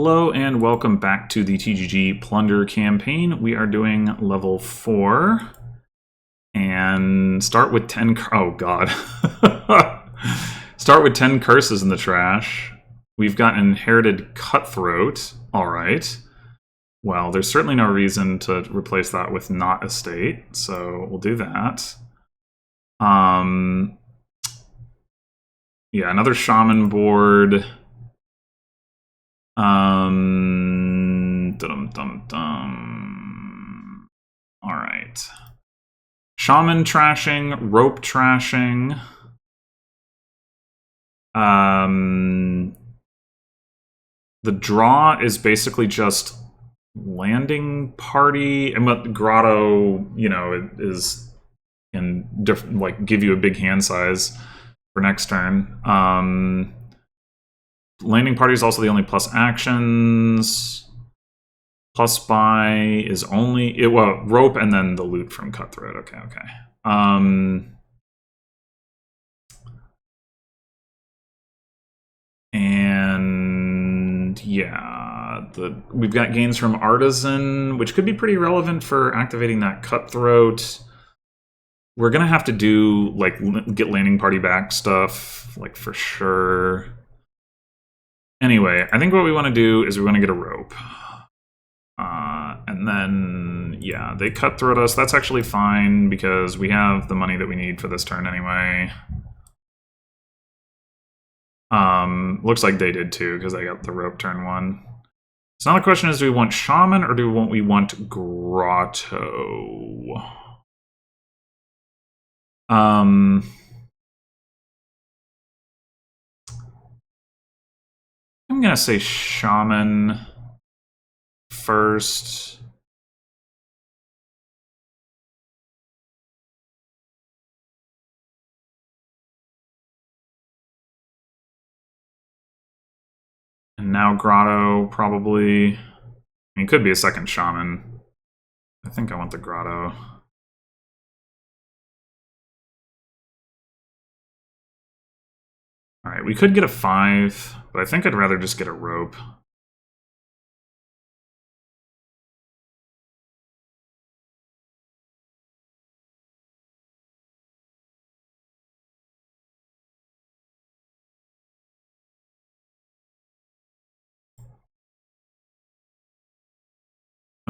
Hello and welcome back to the TGG Plunder campaign. We are doing level 4 and start with 10. Oh god. Start with 10 curses in the trash. We've got inherited cutthroat. Alright. Well, there's certainly no reason to replace that with not estate, so we'll do that. Yeah, another shaman board. All right. Shaman trashing, rope trashing. The draw is basically just landing party, and what grotto, is can give you a big hand size for next turn. Landing party is also the only plus actions. Plus buy is only rope and then the loot from cutthroat. Okay. And yeah, we've got gains from artisan, which could be pretty relevant for activating that cutthroat. We're gonna have to do get landing party back stuff, for sure. Anyway, I think what we want to do is we want to get a rope. And then, yeah, they cutthroat us. That's actually fine because we have the money that we need for this turn anyway. Looks like they did too because I got the rope turn 1. So now the question is, do we want shaman or do we want grotto? I'm gonna say shaman first. And now grotto, probably. I mean, it could be a second shaman. I think I want the grotto. Alright, we could get a 5, but I think I'd rather just get a rope.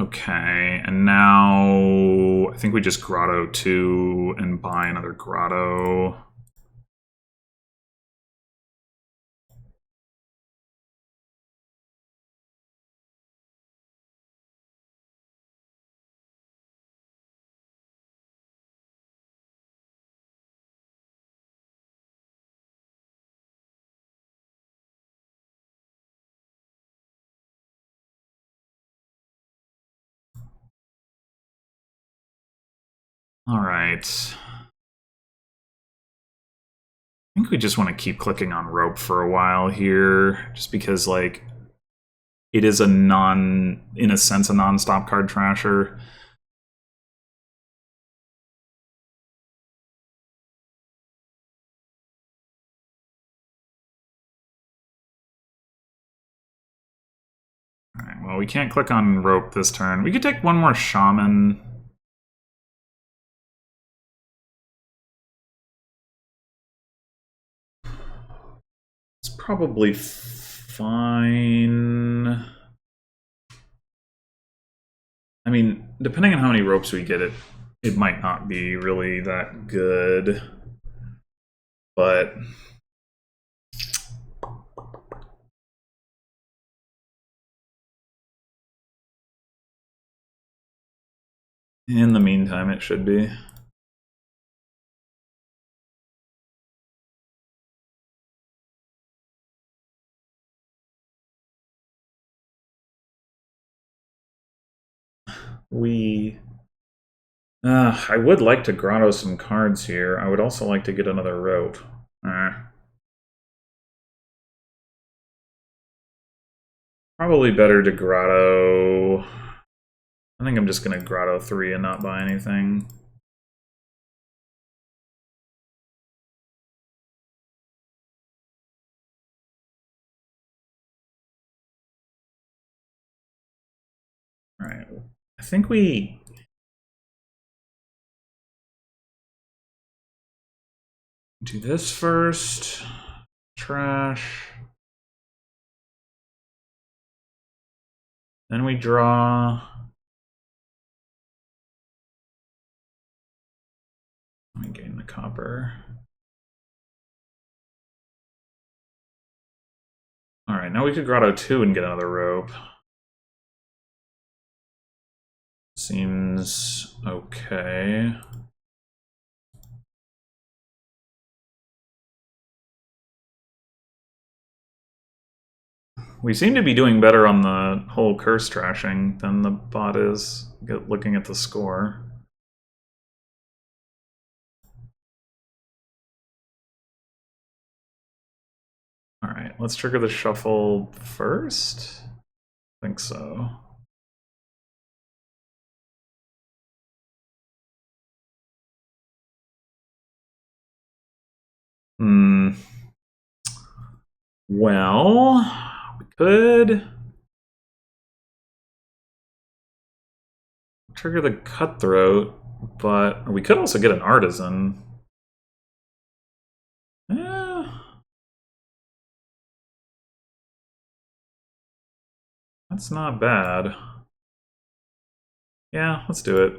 Okay, and now I think we just grotto 2 and buy another grotto. All right. I think we just want to keep clicking on rope for a while here, just because, it is in a sense, a non-stop card trasher. All right, well, we can't click on rope this turn. We could take one more shaman. It's probably fine. I mean, depending on how many ropes we get, it might not be really that good. But in the meantime, it should be. I would like to grotto some cards here. I would also like to get another rope. Probably better to grotto. I think I'm just going to grotto 3 and not buy anything. Alright. I think we... do this first. Trash. Then we draw. Let me gain the copper. Alright, now we could grotto 2 and get another rope. Seems okay. We seem to be doing better on the whole curse trashing than the bot is, looking at the score. Alright, let's trigger the shuffle first? I think so. Well, we could trigger the cutthroat, but we could also get an artisan. That's not bad. Yeah, let's do it.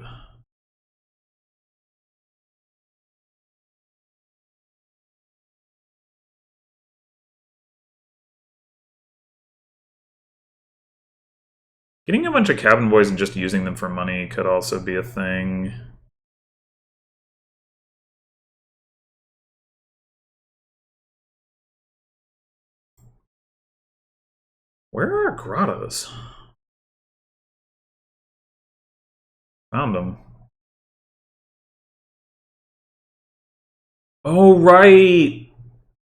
Getting a bunch of cabin boys and just using them for money could also be a thing. Where are our grottos? Found them. Oh, right!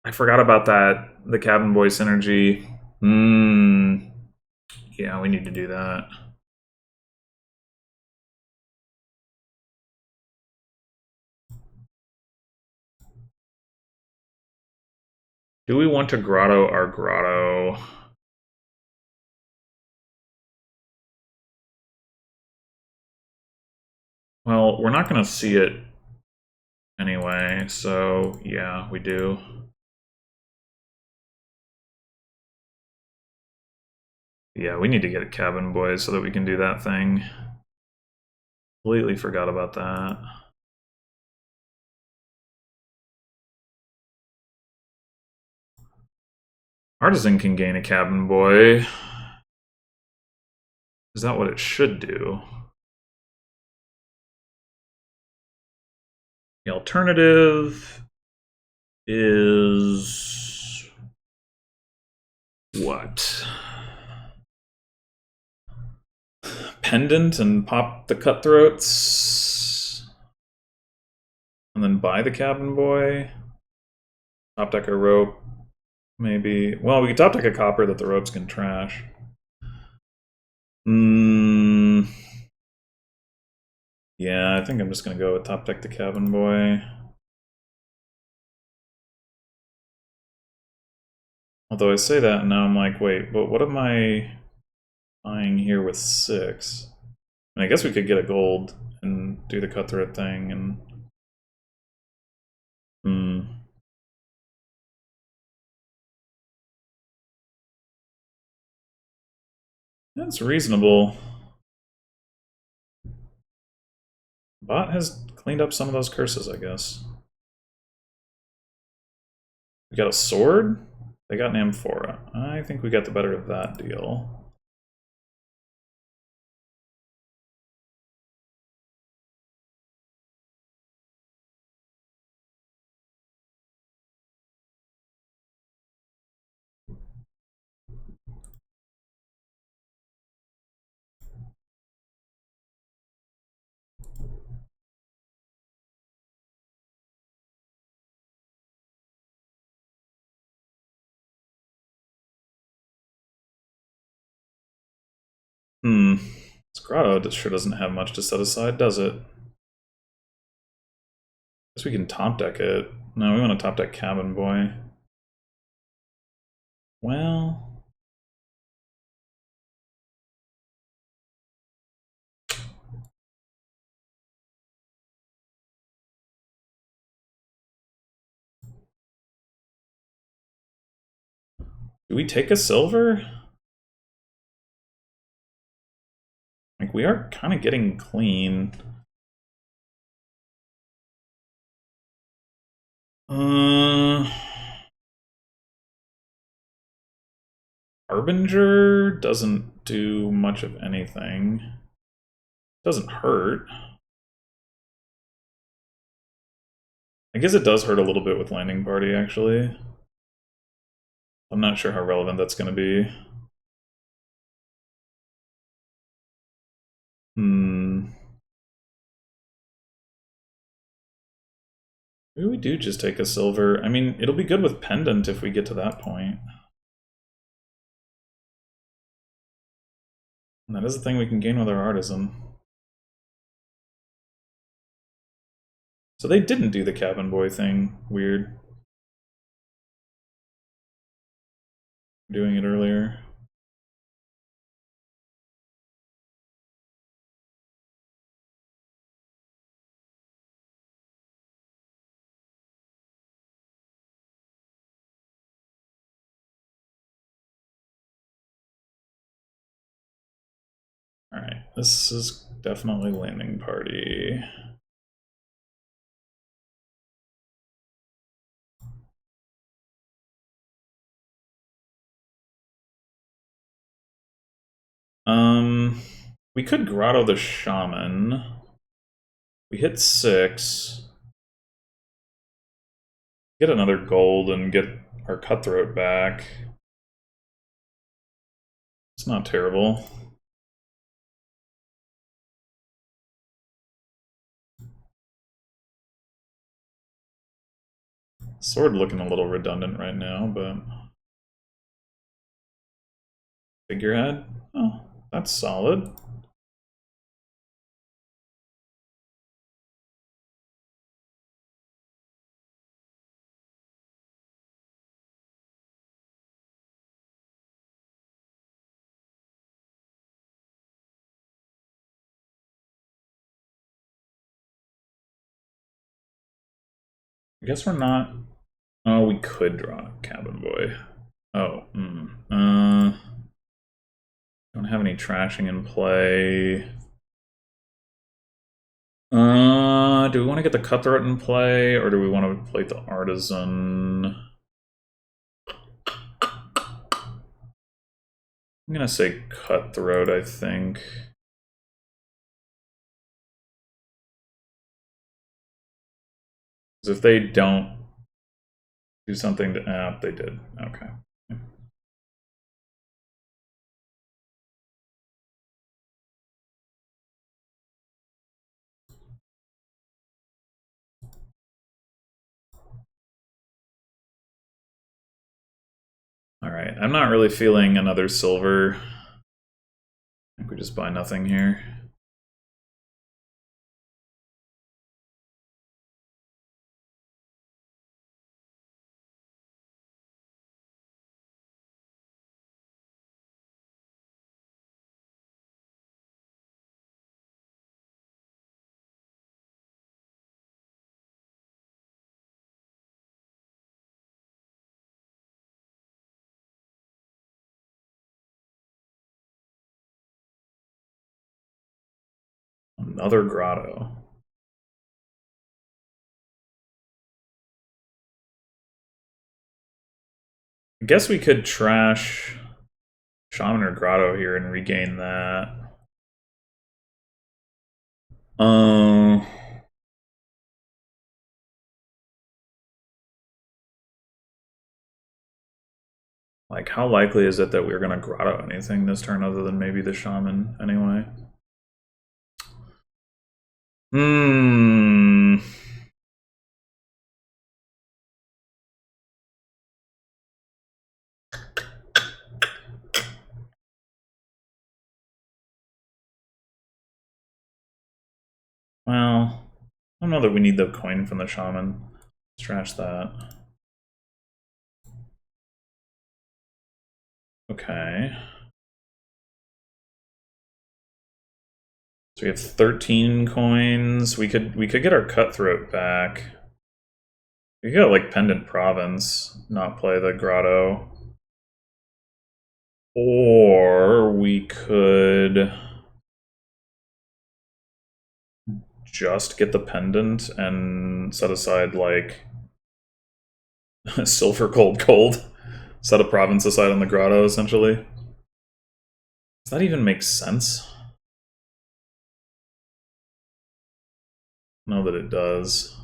I forgot about that. The cabin boy synergy. Yeah, we need to do that. Do we want to grotto our grotto? Well, we're not going to see it anyway, so yeah, we do. Yeah, we need to get a cabin boy so that we can do that thing. Completely forgot about that. Artisan can gain a cabin boy. Is that what it should do? The alternative is what? Pendant and pop the cutthroats, and then buy the cabin boy. Top deck a rope, maybe. Well, we could top deck a copper that the ropes can trash. Yeah, I think I'm just gonna go with top deck the cabin boy. Although I say that and now I'm like, wait, but what am I buying here with 6? And I guess we could get a gold and do the cutthroat thing and that's reasonable. Bot has cleaned up some of those curses, I guess. We got a sword? They got an amphora. I think we got the better of that deal. This grotto sure doesn't have much to set aside, does it? Guess we can top deck it. No, we want to top deck cabin boy. Well, Do we take a silver? Like, we are kind of getting clean. Harbinger doesn't do much of anything. Doesn't hurt. I guess it does hurt a little bit with landing party, actually. I'm not sure how relevant that's going to be. Maybe we do just take a silver. I mean, it'll be good with pendant if we get to that point. And that is the thing we can gain with our artisan. So they didn't do the cabin boy thing. Weird. Doing it earlier. Alright, this is definitely landing party. We could grotto the shaman. We hit 6. Get another gold and get our cutthroat back. It's not terrible. Sword looking a little redundant right now, but... Figurehead? Oh, that's solid. I guess we're not... Oh, we could draw Cabin Boy. Oh, don't have any trashing in play. Do we want to get the Cutthroat in play, or do we want to play the Artisan? I'm gonna say Cutthroat, I think. Because if they don't do something to... they did. Okay. Alright, I'm not really feeling another silver. I think we just buy nothing here. Another grotto. I guess we could trash Shaman or Grotto here and regain that. Like, how likely is it that we're gonna Grotto anything this turn other than maybe the Shaman anyway? Well, I don't know that we need the coin from the Shaman. Let's trash that. Okay. So we have 13 coins. We could get our Cutthroat back. We could get like Pendant Province, not play the Grotto. Or we could just get the pendant and set aside, like, silver, gold. Set a province aside on the grotto, essentially. Does that even make sense? Know that it does.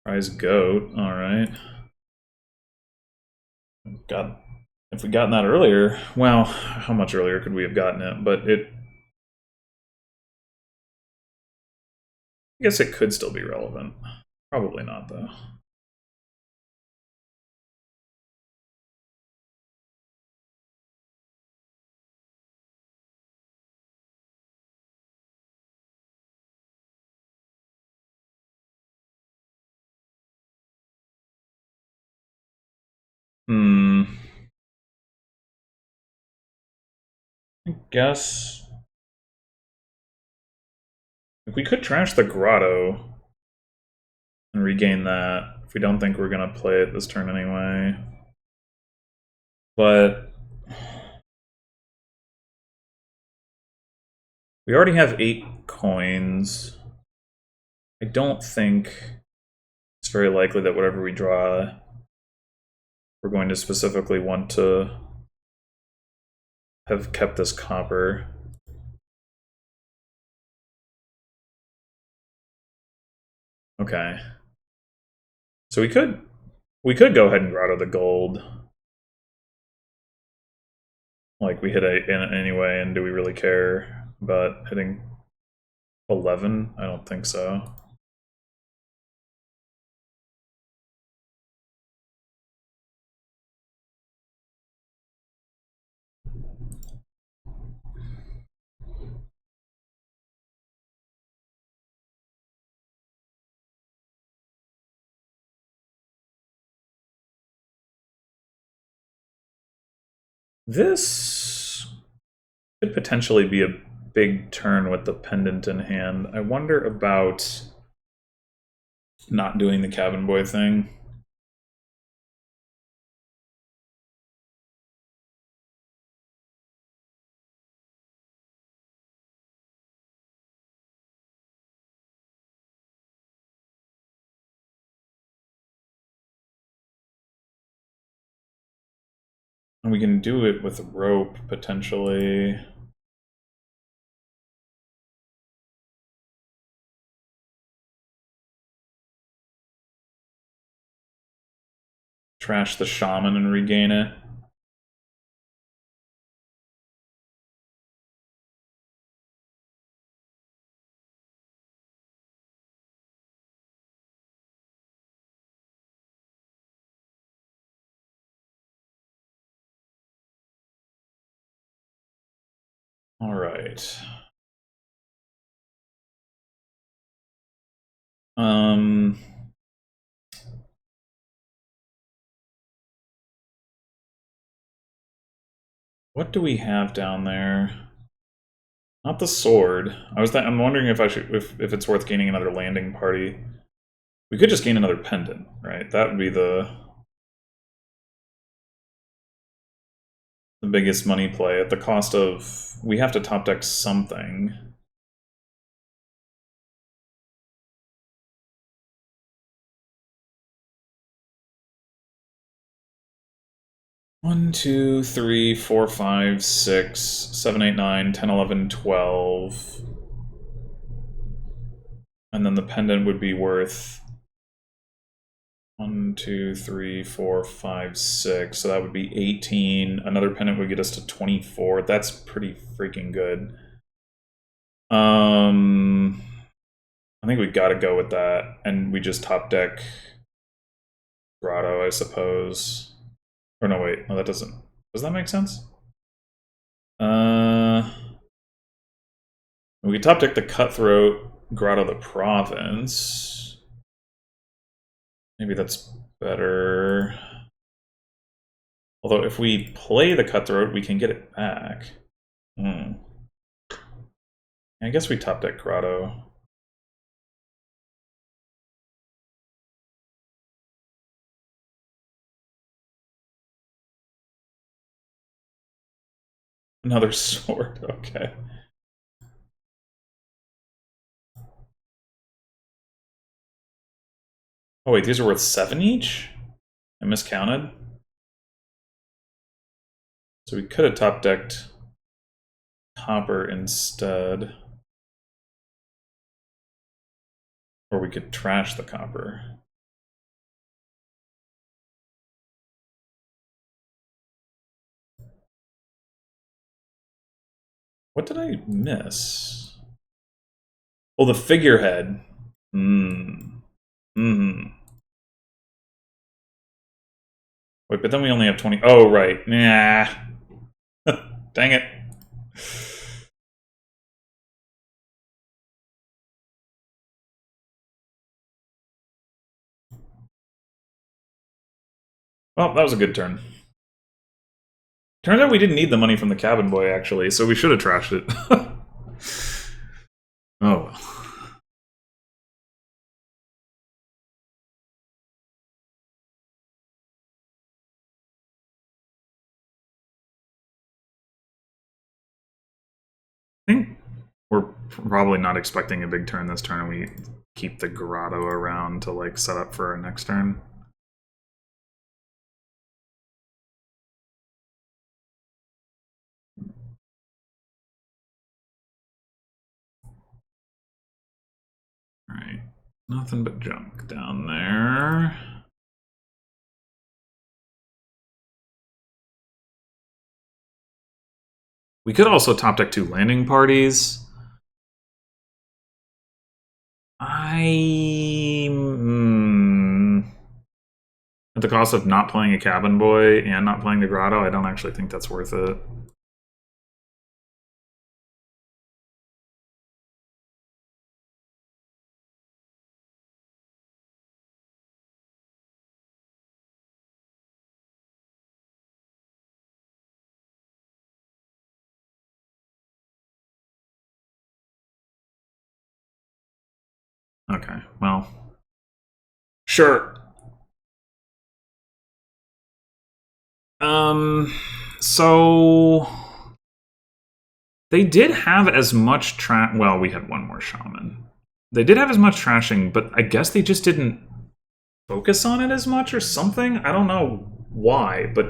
Prize goat, alright. God, if we'd gotten that earlier, well, how much earlier could we have gotten it? But I guess it could still be relevant. Probably not, though. I guess if we could trash the grotto and regain that, if we don't think we're gonna play it this turn anyway. But we already have 8 coins. I don't think it's very likely that whatever we draw, we're going to specifically want to have kept this copper. Okay. So we could go ahead and grotto the gold. Like, we hit it in anyway, and do we really care about hitting 11? I don't think so. This could potentially be a big turn with the pendant in hand. I wonder about not doing the cabin boy thing. And we can do it with rope, potentially. Trash the shaman and regain it. All right. What do we have down there? Not the sword. I'm wondering if I should if it's worth gaining another landing party. We could just gain another pendant, right? That would be the biggest money play at the cost of we have to top deck something. One, two, three, four, five, 6, 7, 8, 9, 10, 11, 12. And then the pendant would be worth 1, 2, 3, 4, 5, 6. So that would be 18. Another pendant would get us to 24. That's pretty freaking good. I think we gotta go with that. And we just top deck Grotto, I suppose. Or no, wait. No, that doesn't. Does that make sense? We could top deck the Cutthroat, Grotto the Province. Maybe that's better. Although if we play the Cutthroat, we can get it back. I guess we top deck Grotto. Another sword, okay. Oh wait, these are worth 7 each? I miscounted. So we could have top decked copper instead. Or we could trash the copper. What did I miss? Oh, the figurehead. Hmm. Hmm. Wait, but then we only have 20. Oh, right. Nah. Dang it. Well, that was a good turn. Turns out we didn't need the money from the cabin boy, actually, so we should have trashed it. Oh well. I think we're probably not expecting a big turn this turn, and we keep the grotto around to like set up for our next turn. Alright. Nothing but junk down there. We could also top deck 2 landing parties. At the cost of not playing a cabin boy and not playing the grotto, I don't actually think that's worth it. Okay, well, sure. So they did have as much well, we had one more shaman. They did have as much trashing, but I guess they just didn't focus on it as much or something. I don't know why, but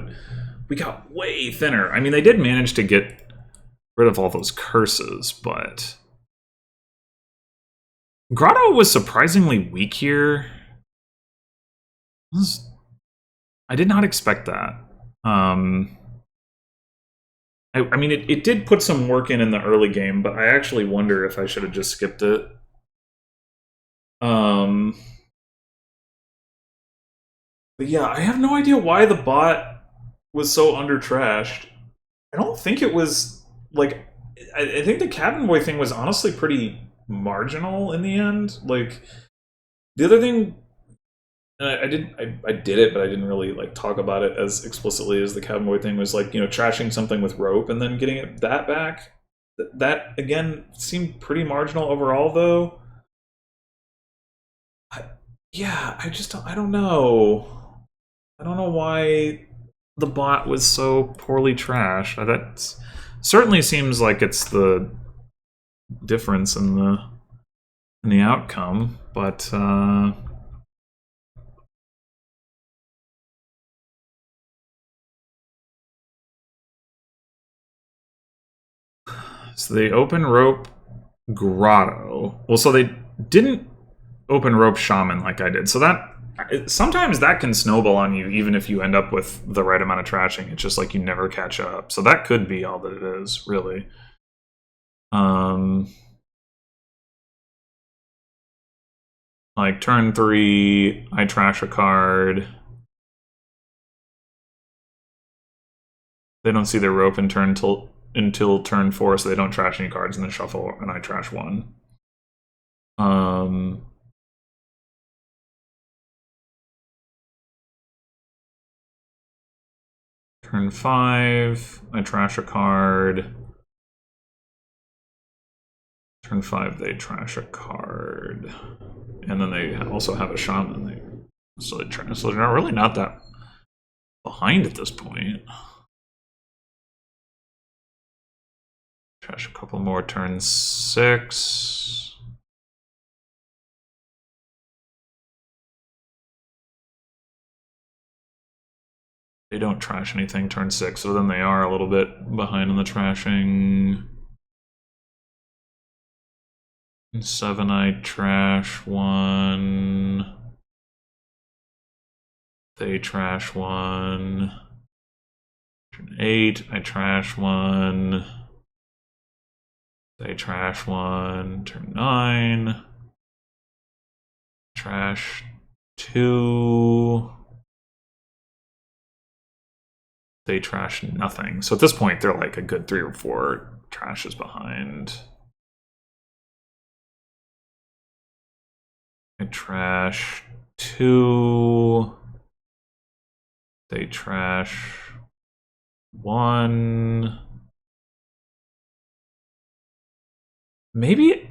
we got way thinner. I mean, they did manage to get rid of all those curses, but Grotto was surprisingly weak here. I did not expect that. I mean, it did put some work in the early game, but I actually wonder if I should have just skipped it. But yeah, I have no idea why the bot was so under trashed. I don't think it was like I think the cabin boy thing was honestly pretty marginal in the end. Like the other thing, I did it, but I didn't really like talk about it as explicitly as the cabin boy thing was like trashing something with rope and then getting that back. That again seemed pretty marginal overall, though. Yeah, I don't know. I don't know why the bot was so poorly trashed. That certainly seems like it's the difference in the outcome, but so they open rope grotto. Well, so they didn't open rope shaman like I did. So that sometimes that can snowball on you, even if you end up with the right amount of trashing. It's just like you never catch up. So that could be all that it is, really. Like turn 3, I trash a card. They don't see their rope in turn until turn 4, so they don't trash any cards, and then shuffle, and I trash 1. Turn 5, I trash a card. Turn 5, they trash a card. And then they also have a shaman. So they're really not that behind at this point. Trash a couple more, turn 6. They don't trash anything turn 6, so then they are a little bit behind in the trashing. 7, I trash 1. They trash 1. Turn 8, I trash 1. They trash 1. Turn 9. Trash 2. They trash nothing. So at this point, they're like a good 3 or 4 trashes behind. I trash 2. They trash 1. Maybe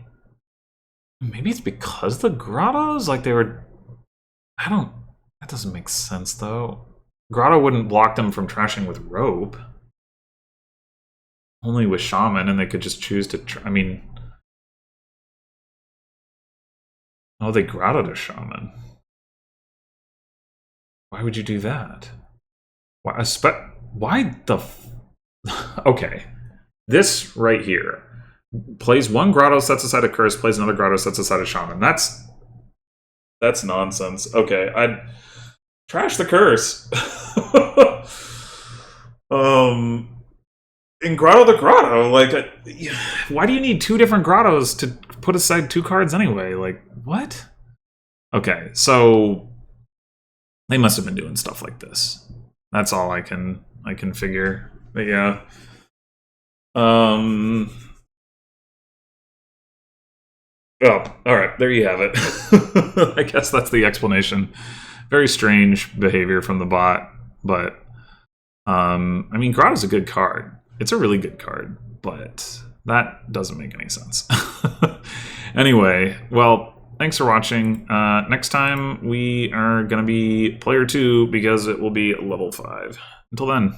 it's because the grottos, like they were. That doesn't make sense though. Grotto wouldn't block them from trashing with rope. Only with shaman, and they could just choose to. I mean, oh, they grottoed a shaman. Why would you do that? Why the? Okay, this right here plays one grotto, sets aside a curse, plays another grotto, sets aside a shaman. That's nonsense. Okay, I'd trash the curse. In Grotto the Grotto, like, why do you need 2 different grottos to put aside 2 cards anyway? Like, what? Okay, so they must have been doing stuff like this. That's all I can figure. But yeah. Oh, alright, there you have it. I guess that's the explanation. Very strange behavior from the bot, but I mean, Grotto's a good card. It's a really good card, but that doesn't make any sense. Anyway, well, thanks for watching. Next time we are going to be player 2 because it will be level 5. Until then.